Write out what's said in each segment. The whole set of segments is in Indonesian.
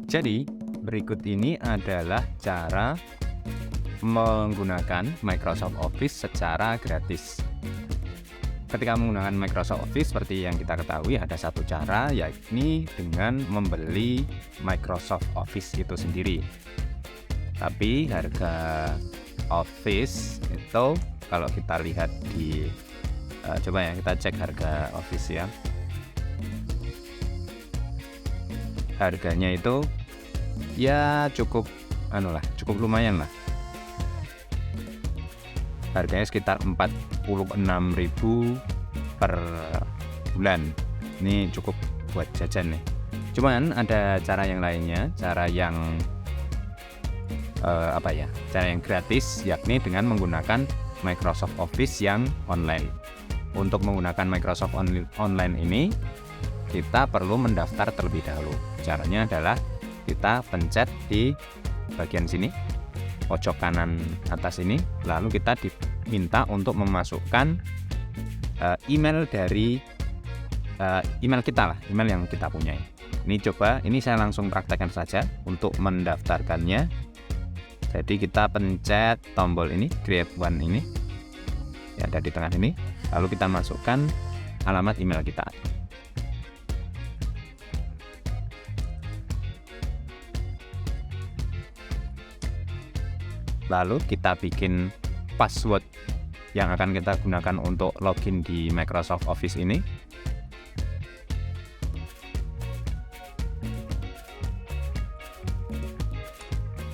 Jadi, berikut ini adalah cara menggunakan Microsoft Office secara gratis. Ketika menggunakan Microsoft Office, seperti yang kita ketahui ada satu cara, yakni dengan membeli Microsoft Office itu sendiri. Tapi harga Office itu kalau kita lihat di coba ya kita cek harga Office ya. Harganya itu ya cukup cukup lumayan lah. Harganya sekitar 46.000 per bulan. Ini cukup buat jajan nih. Cuman ada cara yang lainnya, cara yang cara yang gratis, yakni dengan menggunakan Microsoft Office yang online. Untuk menggunakan Microsoft online ini, kita perlu mendaftar terlebih dahulu. Caranya adalah kita pencet di bagian sini, pojok kanan atas ini, lalu kita diminta untuk memasukkan email dari email kita lah, email yang kita punyai. Ini saya langsung praktekkan saja untuk mendaftarkannya. Jadi kita pencet tombol ini, create one ini, yang ada di tengah ini, lalu kita masukkan alamat email kita. Lalu kita bikin password yang akan kita gunakan untuk login di Microsoft Office ini.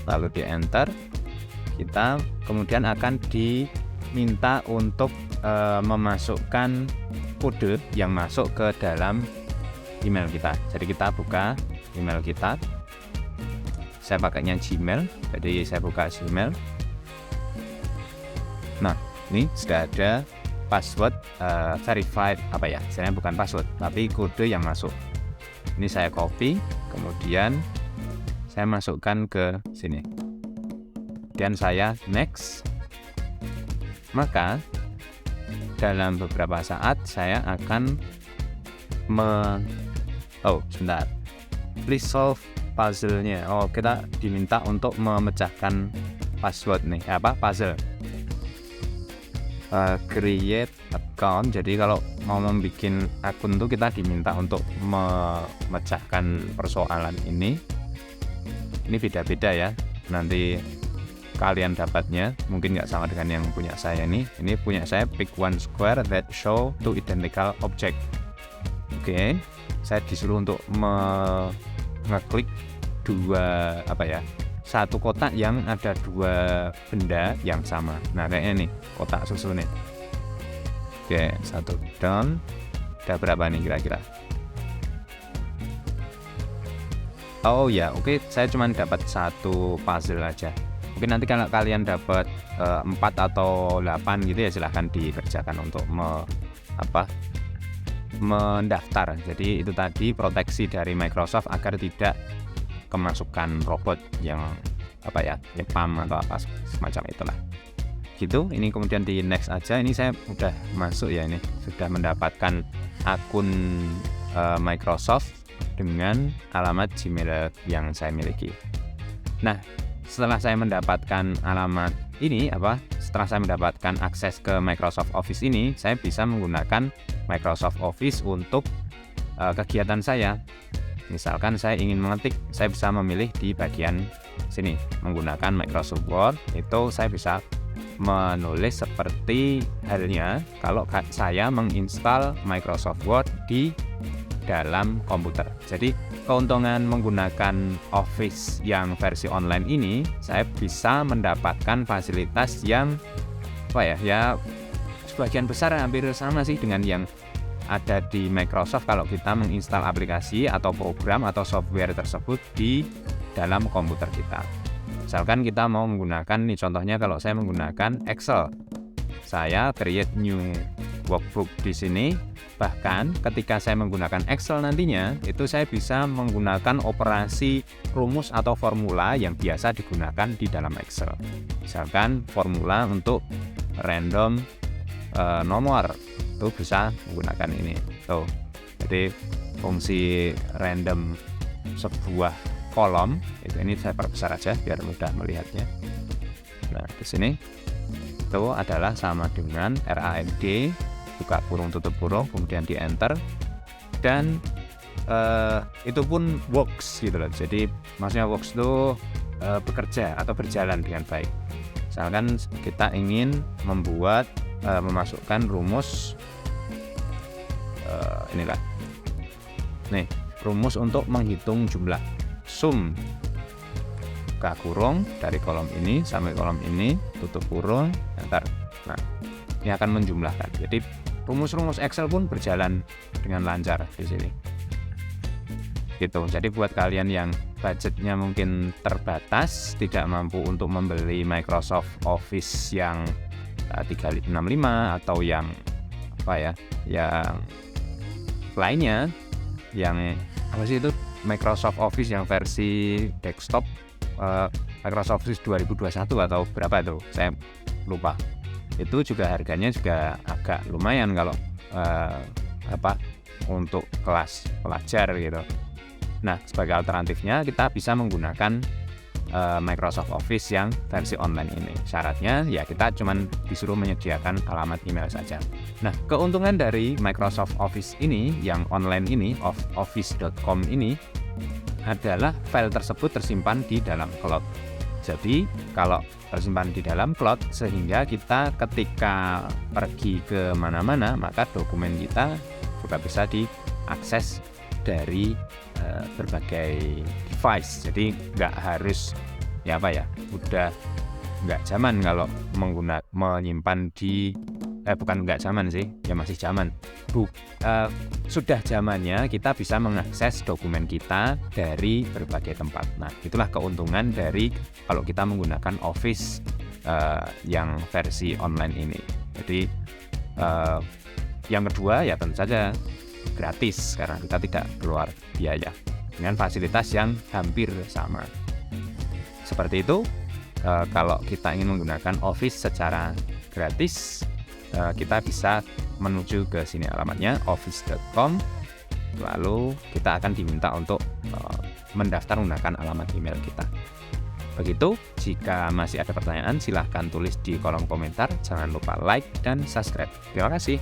Lalu di enter, kita kemudian akan diminta untuk memasukkan kode yang masuk ke dalam email kita. Jadi kita buka email kita. Saya pakainya Gmail, jadi saya buka Gmail. Nah, ini sudah ada password verified, istilahnya bukan password, tapi kode yang masuk. Ini saya copy, kemudian saya masukkan ke sini. Dan saya next. Maka dalam beberapa saat saya akan please solve puzzle-nya. Kita diminta untuk memecahkan password nih, puzzle. Create account. Jadi kalau mau membuat akun tuh kita diminta untuk memecahkan persoalan ini. Ini beda-beda ya. Nanti kalian dapatnya mungkin nggak sama dengan yang punya saya ini. Ini punya saya pick one square that show two identical object. Oke, saya disuruh untuk ngeklik satu kotak yang ada dua benda yang sama. Nah, kayaknya nih kotak susu nih. Oke, satu down. Ada berapa nih kira-kira? Saya cuma dapat satu puzzle aja. Mungkin nanti kalau kalian dapat 4 atau 8 gitu ya, silahkan dikerjakan untuk mendaftar. Jadi itu tadi proteksi dari Microsoft agar tidak kemasukan robot yang spam atau apa semacam itulah. Gitu. Ini kemudian di next aja. Ini saya udah masuk ya, ini sudah mendapatkan akun Microsoft dengan alamat Gmail yang saya miliki. Nah, setelah saya mendapatkan alamat ini, setelah saya mendapatkan akses ke Microsoft Office ini, saya bisa menggunakan Microsoft Office untuk kegiatan saya. Misalkan saya ingin mengetik, saya bisa memilih di bagian sini. Menggunakan Microsoft Word, itu saya bisa menulis seperti halnya kalau saya menginstal Microsoft Word di dalam komputer. Jadi keuntungan menggunakan Office yang versi online ini, saya bisa mendapatkan fasilitas yang sebagian besar hampir sama sih dengan yang ada di Microsoft kalau kita menginstal aplikasi atau program atau software tersebut di dalam komputer kita. Misalkan kita mau menggunakan nih, contohnya kalau saya menggunakan Excel, saya create new workbook di sini. Bahkan ketika saya menggunakan Excel nantinya, itu saya bisa menggunakan operasi rumus atau formula yang biasa digunakan di dalam Excel. Misalkan formula untuk random nomor, itu bisa menggunakan ini. Jadi fungsi random sebuah kolom, ini saya perbesar aja biar mudah melihatnya. Nah, di sini itu adalah sama dengan RAND, buka kurung tutup kurung, kemudian di enter, dan itu pun works gitu loh. Jadi maksudnya works itu bekerja atau berjalan dengan baik. Misalkan kita ingin memasukkan rumus inilah nih, rumus untuk menghitung jumlah sum buka kurung dari kolom ini sampai kolom ini, tutup kurung, enter. Nah, ini akan menjumlahkan. Jadi rumus-rumus Excel pun berjalan dengan lancar di sini. Gitu. Jadi buat kalian yang budgetnya mungkin terbatas, tidak mampu untuk membeli Microsoft Office yang 365 atau yang yang lainnya, yang apa sih itu, Microsoft Office yang versi desktop, Microsoft Office 2021 atau berapa itu, saya lupa. Itu juga harganya juga agak lumayan kalau untuk kelas pelajar gitu. Nah, sebagai alternatifnya kita bisa menggunakan Microsoft Office yang versi online ini. Syaratnya ya kita cuman disuruh menyediakan alamat email saja. Nah, keuntungan dari Microsoft Office ini yang online ini, office.com ini, adalah file tersebut tersimpan di dalam cloud. Jadi kalau tersimpan di dalam cloud, sehingga kita ketika pergi ke mana-mana, maka dokumen kita juga bisa diakses dari berbagai device. Jadi nggak harus udah nggak zaman kalau menyimpan di bukan nggak zaman sih, ya masih zaman. Sudah zamannya kita bisa mengakses dokumen kita dari berbagai tempat. Nah, itulah keuntungan dari kalau kita menggunakan Office yang versi online ini. Jadi yang kedua ya tentu saja gratis karena kita tidak keluar biaya dengan fasilitas yang hampir sama. Seperti itu, kalau kita ingin menggunakan Office secara gratis, kita bisa menuju ke sini alamatnya office.com, lalu kita akan diminta untuk mendaftar menggunakan alamat email kita. Begitu, jika masih ada pertanyaan silahkan tulis di kolom komentar, jangan lupa like dan subscribe. Terima kasih.